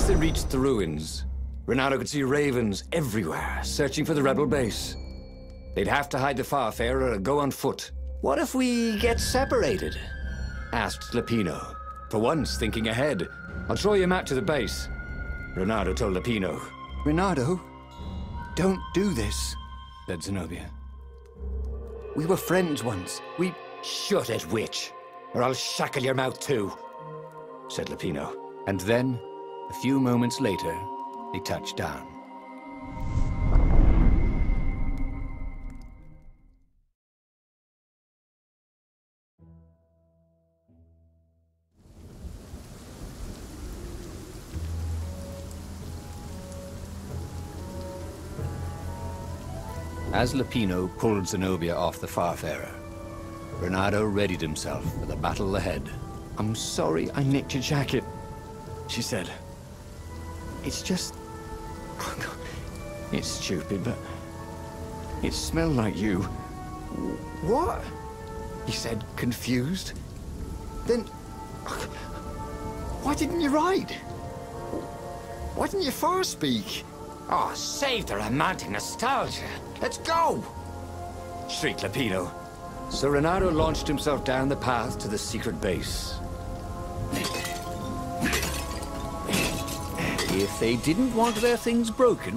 Once they reached the ruins, Renato could see ravens everywhere, searching for the rebel base. They'd have to hide the Farfarer or go on foot. "What if we get separated?" asked Lapino, for once thinking ahead. "I'll throw you a map to the base," Renato told Lapino. "Renato, don't do this," said Zenobia. "We were friends once. We..." "Shut it, witch, or I'll shackle your mouth too," said Lapino. And then, a few moments later, they touched down. As Lapino pulled Zenobia off the Farfarer, Renato readied himself for the battle ahead. "I'm sorry I nicked your jacket," she said. "It's just... it's stupid, but it smelled like you." "What?" he said, confused. "Then... why didn't you ride? Why didn't you far speak?" "Oh, save the romantic nostalgia. Let's go!" shrieked Lapino. So Renato launched himself down the path to the secret base. If they didn't want their things broken,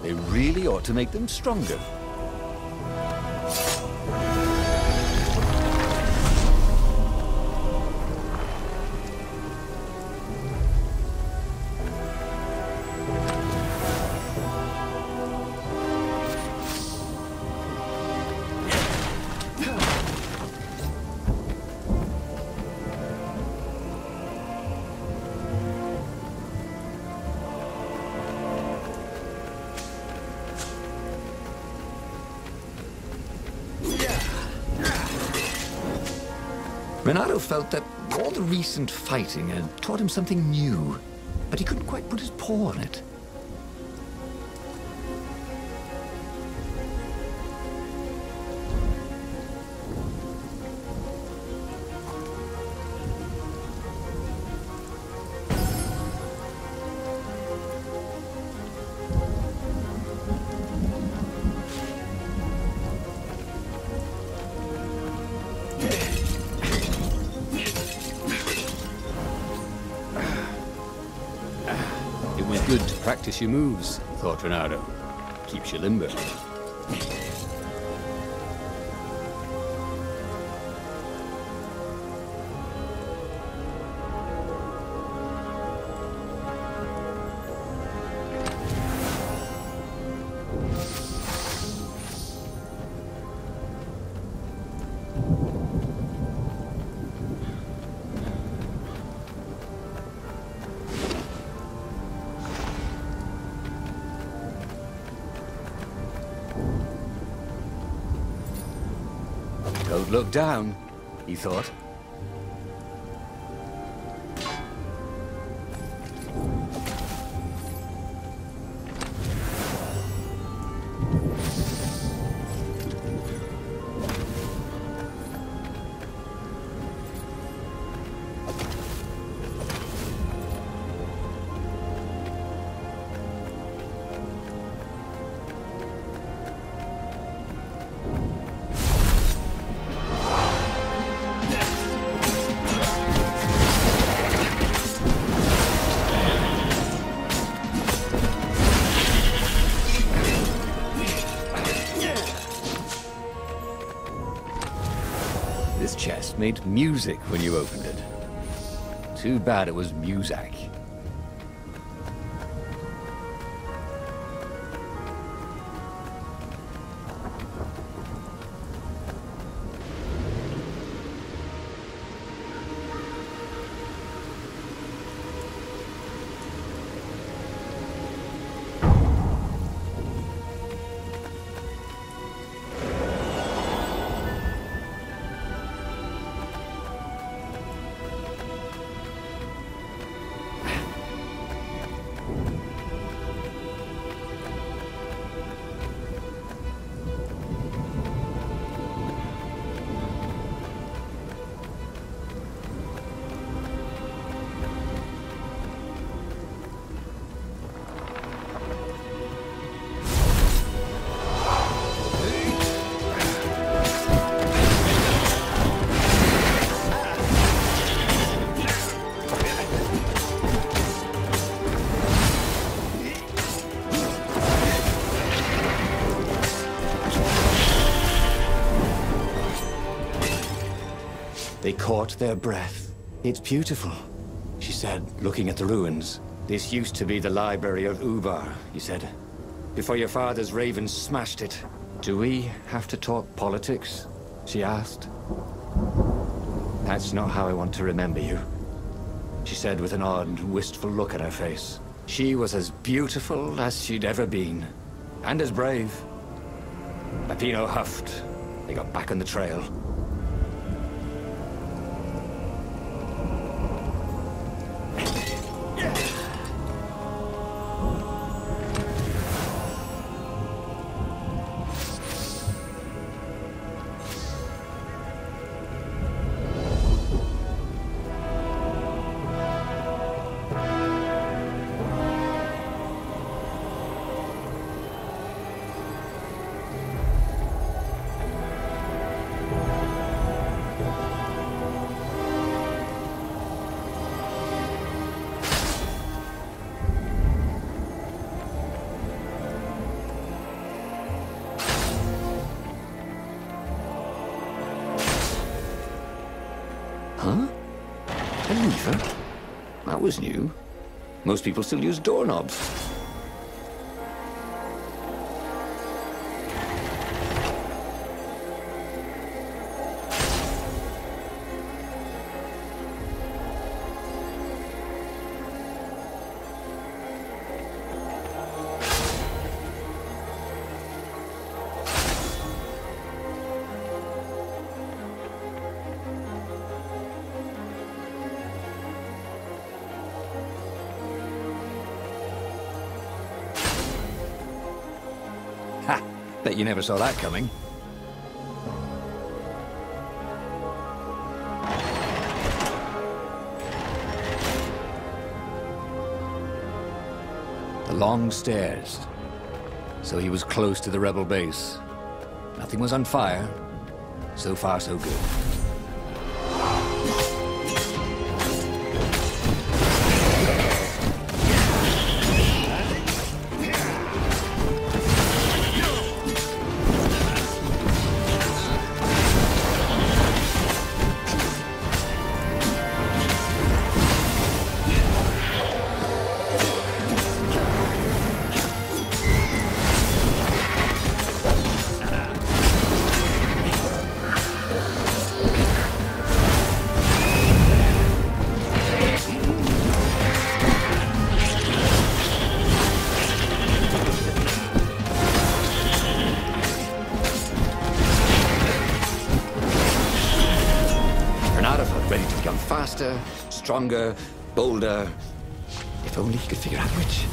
they really ought to make them stronger. Renato felt that all the recent fighting had taught him something new, but he couldn't quite put his paw on it. Good to practice your moves, thought Renato. Keeps you limber. Don't look down, he thought. This chest made music when you opened it. Too bad it was Muzak. caught their breath. "It's beautiful," she said, looking at the ruins. "This used to be the library of Ubar," he said, "before your father's ravens smashed it." "Do we have to talk politics?" she asked. "That's not how I want to remember you," she said with an odd, wistful look at her face. She was as beautiful as she'd ever been, and as brave. Lapino huffed. They got back on the trail. Huh? A lever? That was new. Most people still use doorknobs. Ha! Bet you never saw that coming. The long stairs. So he was close to the rebel base. Nothing was on fire. So far, so good. Ready to become faster, stronger, bolder. If only he could figure out which.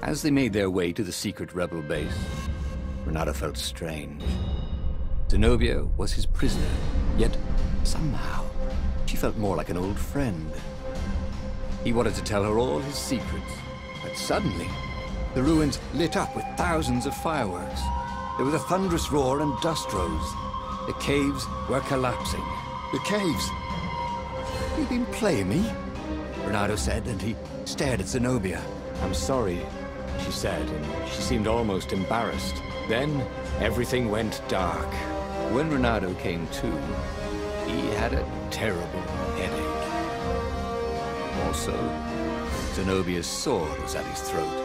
As they made their way to the secret rebel base, Renato felt strange. Zenobia was his prisoner, yet somehow she felt more like an old friend. He wanted to tell her all his secrets, but suddenly the ruins lit up with thousands of fireworks. There was a thunderous roar and dust rose. The caves were collapsing. The caves! You've been playing me? Renato said, and he stared at Zenobia. "I'm sorry," she said, and she seemed almost embarrassed. Then everything went dark. When Renato came to, he had a terrible headache. Also, Zenobia's sword was at his throat.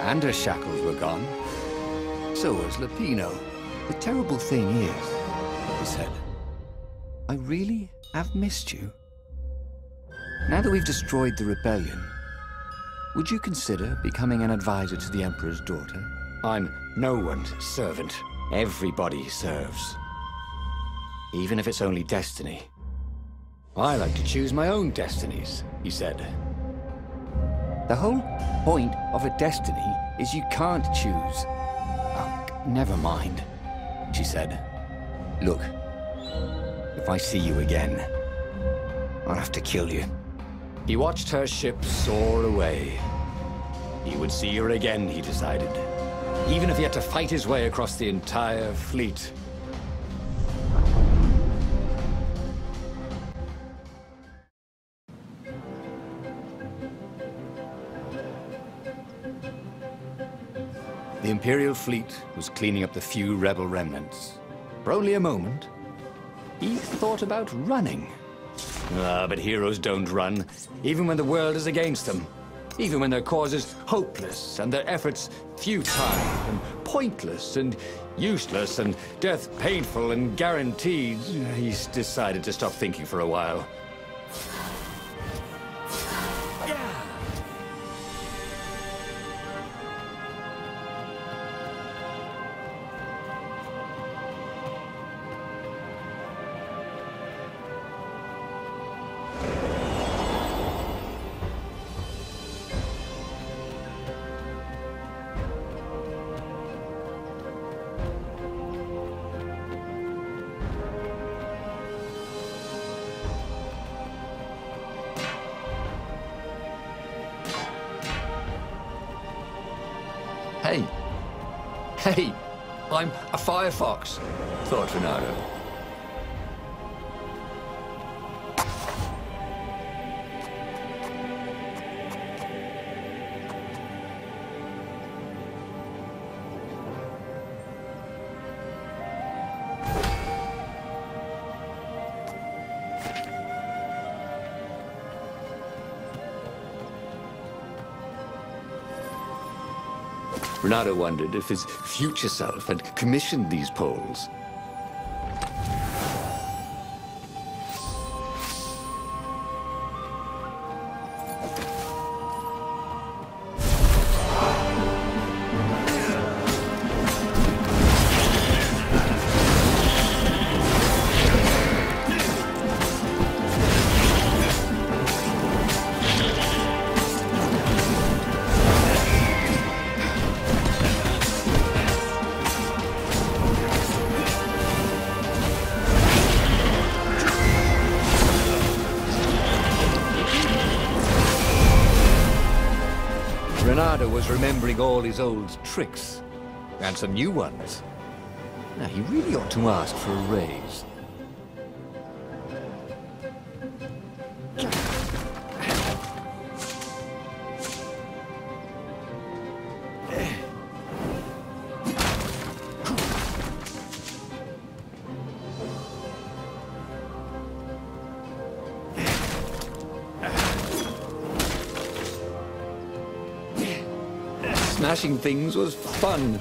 And her shackles were gone. So was Lapino. "The terrible thing is," he said, "I really have missed you. Now that we've destroyed the rebellion, would you consider becoming an advisor to the Emperor's daughter?" "I'm no one's servant. Everybody serves. Even if it's only destiny. I like to choose my own destinies," he said. "The whole point of a destiny is you can't choose." "Oh, never mind," she said. "Look, if I see you again, I'll have to kill you." He watched her ship soar away. He would see her again, he decided, even if he had to fight his way across the entire fleet. The Imperial fleet was cleaning up the few rebel remnants. For only a moment, he thought about running. But heroes don't run, even when the world is against them. Even when their cause is hopeless, and their efforts futile, and pointless, and useless, and death painful and guaranteed, he's decided to stop thinking for a while. Hey, I'm a firefox, thought Renato. Renato wondered if his future self had commissioned these poles. Renato was remembering all his old tricks, and some new ones. Now, he really ought to ask for a raise. Smashing things was fun.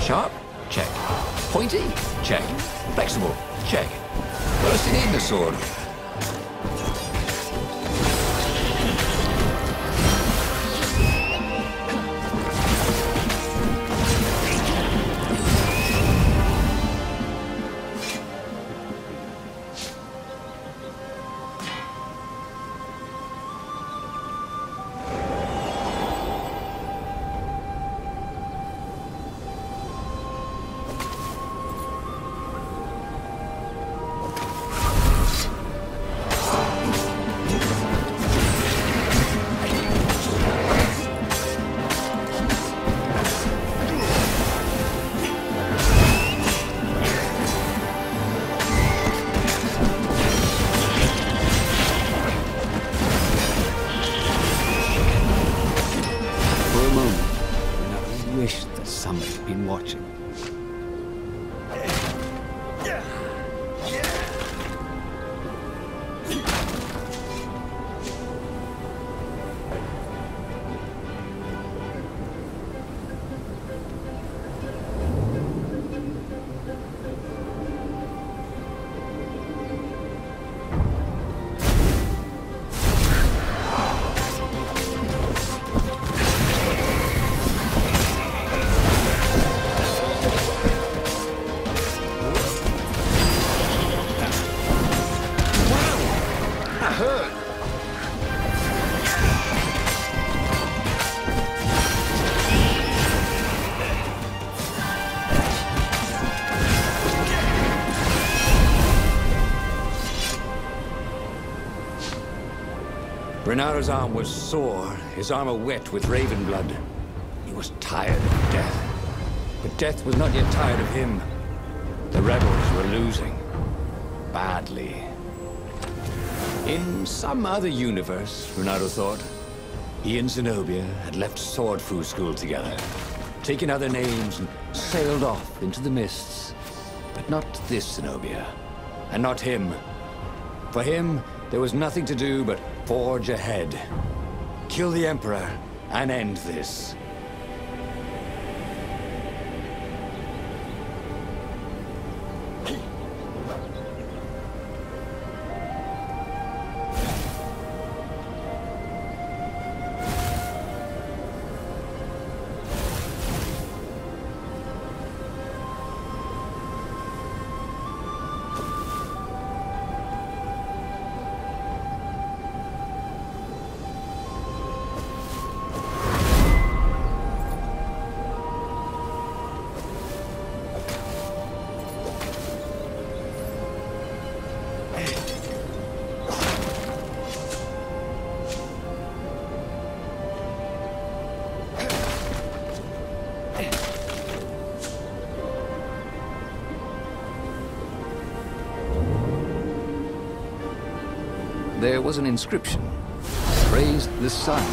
Sharp? Check. Pointy? Check. Flexible? Check. Bursting in the sword? Somebody's been watching. Renaro's arm was sore, his armor wet with raven blood. He was tired of death. But death was not yet tired of him. The rebels were losing. Badly. In some other universe, Renaro thought, he and Zenobia had left Sword Fu School together, taken other names and sailed off into the mists. But not this Zenobia, and not him. For him, there was nothing to do but forge ahead. Kill the Emperor and end this. There was an inscription. Praise the sun.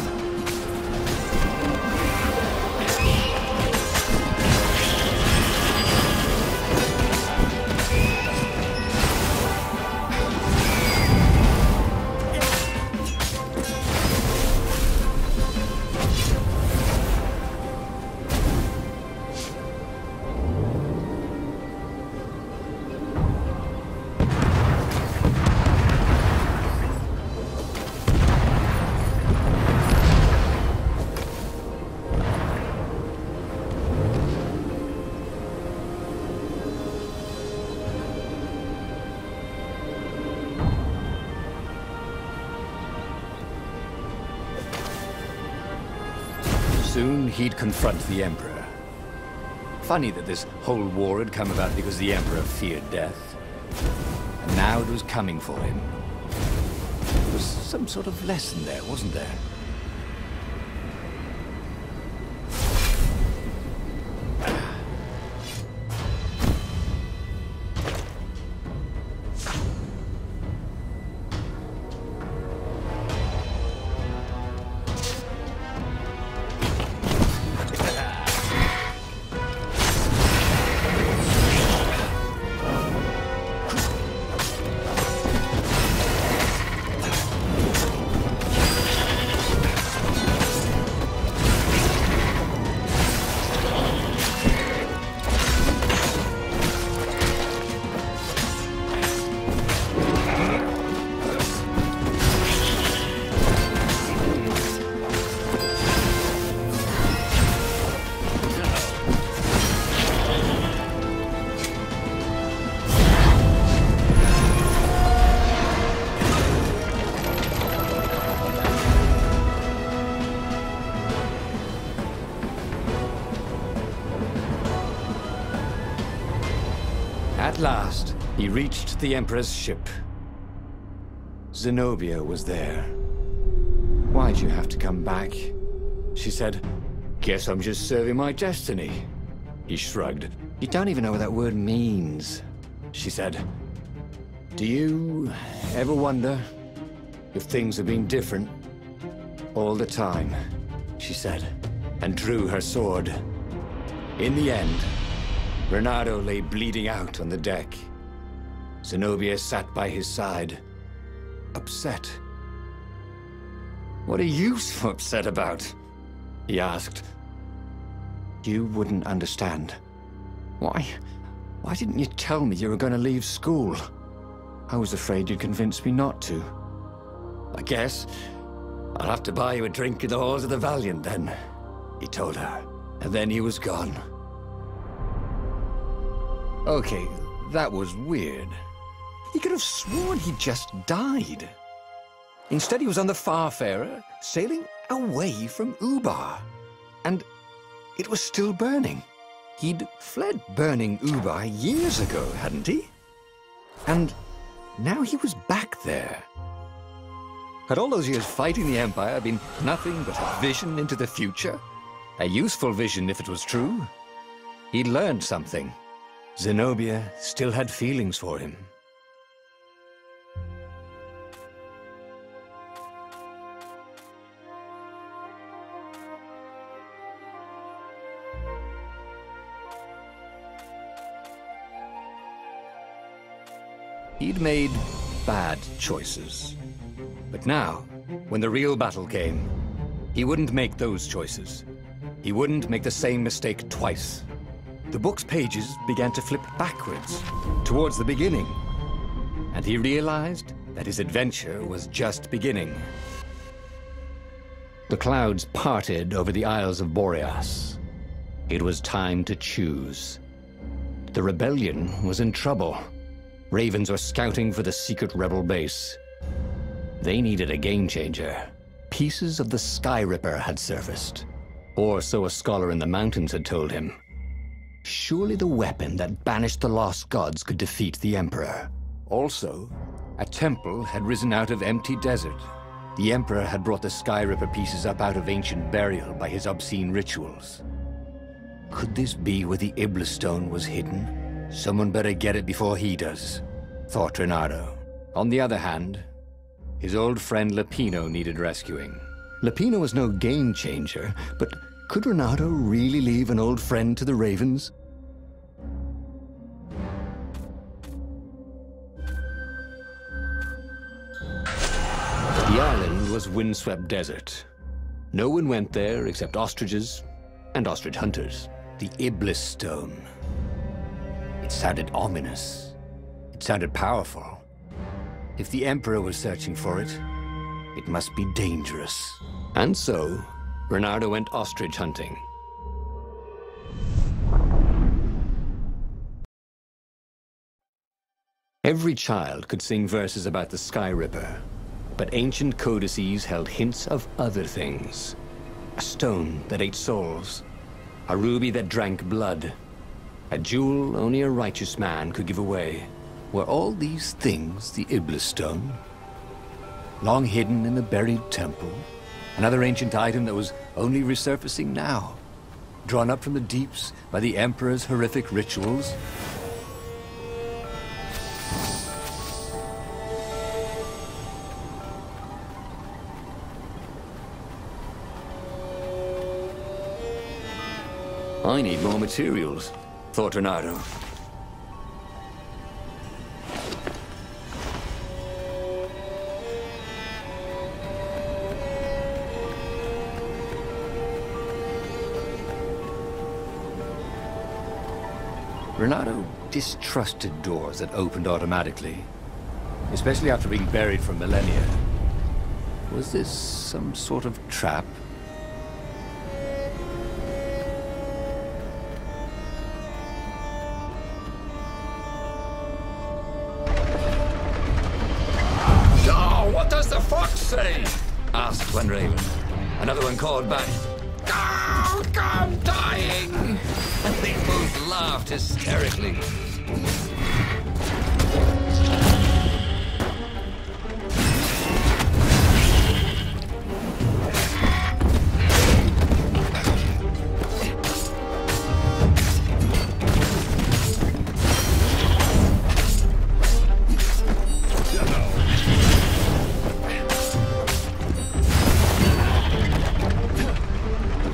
Soon he'd confront the Emperor. Funny that this whole war had come about because the Emperor feared death. And now it was coming for him. There was some sort of lesson there, wasn't there? At last, he reached the Emperor's ship. Zenobia was there. "Why'd you have to come back?" she said. "Guess I'm just serving my destiny." He shrugged. "You don't even know what that word means," she said. "Do you ever wonder if things have been different all the time?" she said, and drew her sword. In the end, Bernardo lay bleeding out on the deck. Zenobia sat by his side, upset. "What are you so upset about?" he asked. "You wouldn't understand. Why didn't you tell me you were going to leave school? I was afraid you'd convince me not to." "I guess I'll have to buy you a drink in the halls of the Valiant then," he told her, and then he was gone. Okay, that was weird. He could have sworn he just died. Instead, he was on the Farfarer, sailing away from Ubar. And it was still burning. He'd fled burning Ubar years ago, hadn't he? And now he was back there. Had all those years fighting the Empire been nothing but a vision into the future? A useful vision if it was true. He'd learned something. Zenobia still had feelings for him. He'd made bad choices. But now, when the real battle came, he wouldn't make those choices. He wouldn't make the same mistake twice. The book's pages began to flip backwards, towards the beginning. And he realized that his adventure was just beginning. The clouds parted over the Isles of Boreas. It was time to choose. The rebellion was in trouble. Ravens were scouting for the secret rebel base. They needed a game-changer. Pieces of the Sky Ripper had surfaced. Or so a scholar in the mountains had told him. Surely the weapon that banished the lost gods could defeat the Emperor. Also, a temple had risen out of empty desert. The Emperor had brought the Sky Ripper pieces up out of ancient burial by his obscene rituals. Could this be where the Iblis Stone was hidden? Someone better get it before he does, thought Renato. On the other hand, his old friend Lapino needed rescuing. Lapino was no game changer, but could Renato really leave an old friend to the Ravens? The island was windswept desert. No one went there except ostriches and ostrich hunters. The Iblis Stone. It sounded ominous. It sounded powerful. If the Emperor was searching for it, it must be dangerous. And so, Bernardo went ostrich hunting. Every child could sing verses about the Sky Ripper, but ancient codices held hints of other things. A stone that ate souls, a ruby that drank blood, a jewel only a righteous man could give away. Were all these things the Iblis Stone? Long hidden in the buried temple? Another ancient item that was only resurfacing now? Drawn up from the deeps by the Emperor's horrific rituals? I need more materials, thought Renato. Renato distrusted doors that opened automatically, especially after being buried for millennia. Was this some sort of trap? Say, asked one raven. Another one called back, "Oh, I'm dying!" And they both laughed hysterically.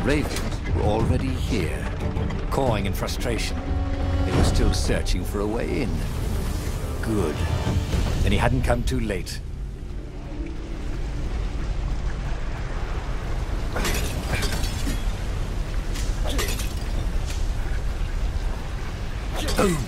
Ravens were already here, cawing in frustration. They were still searching for a way in. Good. Then he hadn't come too late. Boom!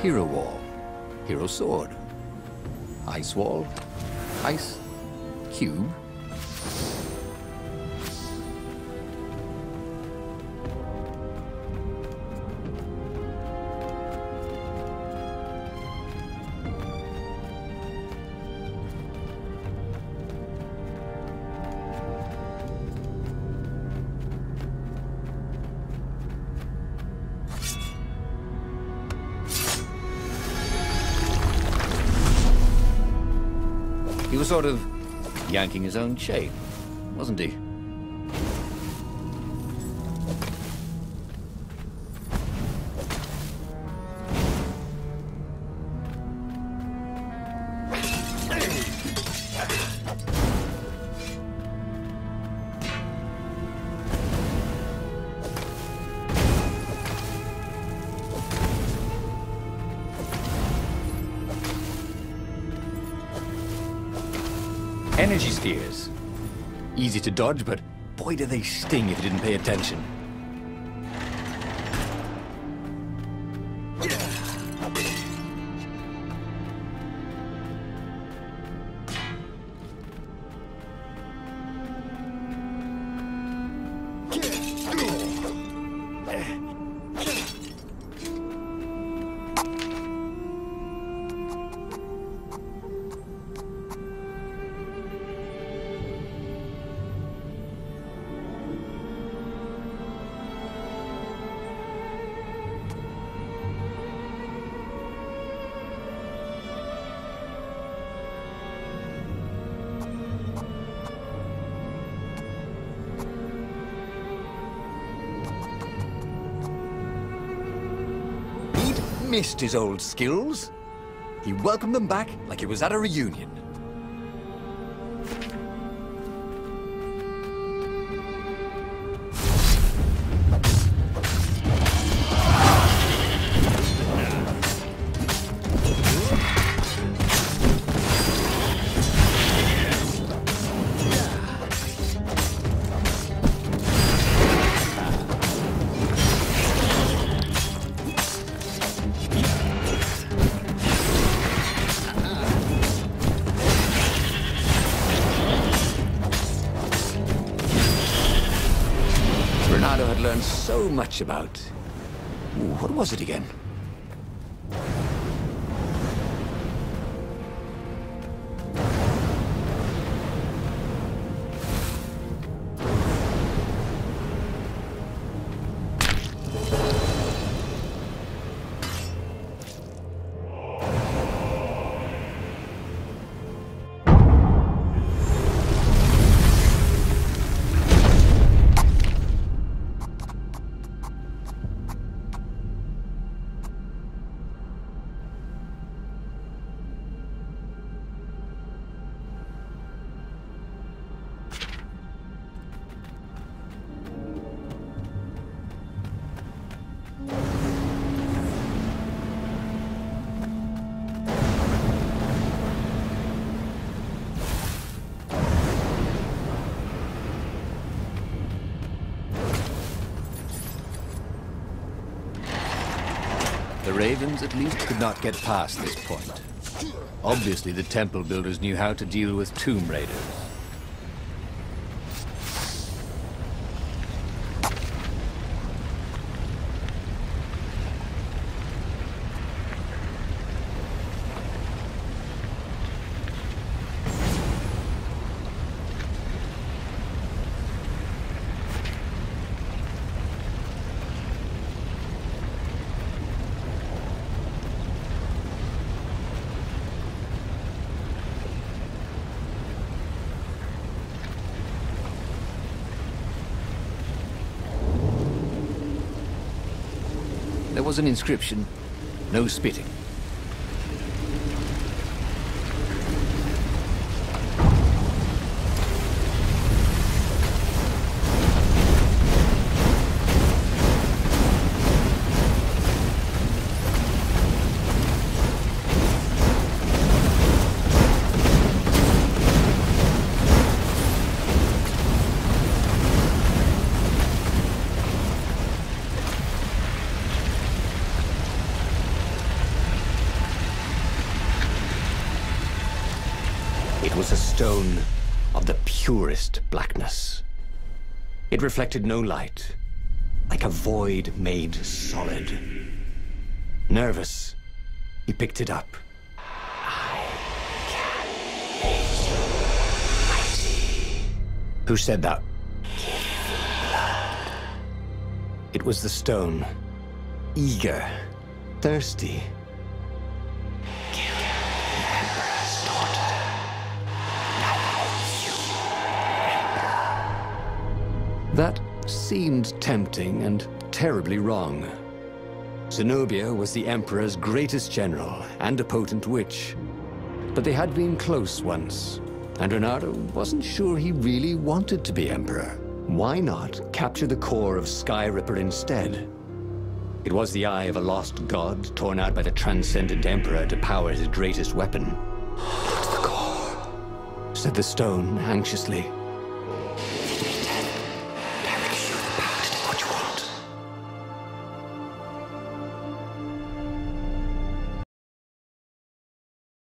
Hero Wall. Hero Sword. Ice Wall. Ice. Cube. He was sort of yanking his own chain, wasn't he? Energy spheres. Easy to dodge, but boy do they sting if you didn't pay attention. Missed his old skills. He welcomed them back like it was at a reunion. Had learned so much about... Ooh, what was it again? The Ravens at least could not get past this point. Obviously, the temple builders knew how to deal with Tomb Raiders. There was an inscription, no spitting. It was a stone of the purest blackness. It reflected no light, like a void made solid. Nervous, he picked it up. I can make you mighty. Who said that? Give me blood. It was the stone. Eager, thirsty. Kill the Emperor's daughter. And I will make you Emperor. That seemed tempting and terribly wrong. Zenobia was the Emperor's greatest general and a potent witch. But they had been close once, and Renato wasn't sure he really wanted to be Emperor. Why not capture the core of Sky Ripper instead? It was the eye of a lost god torn out by the transcendent Emperor to power his greatest weapon. "What's the core?" said the stone anxiously.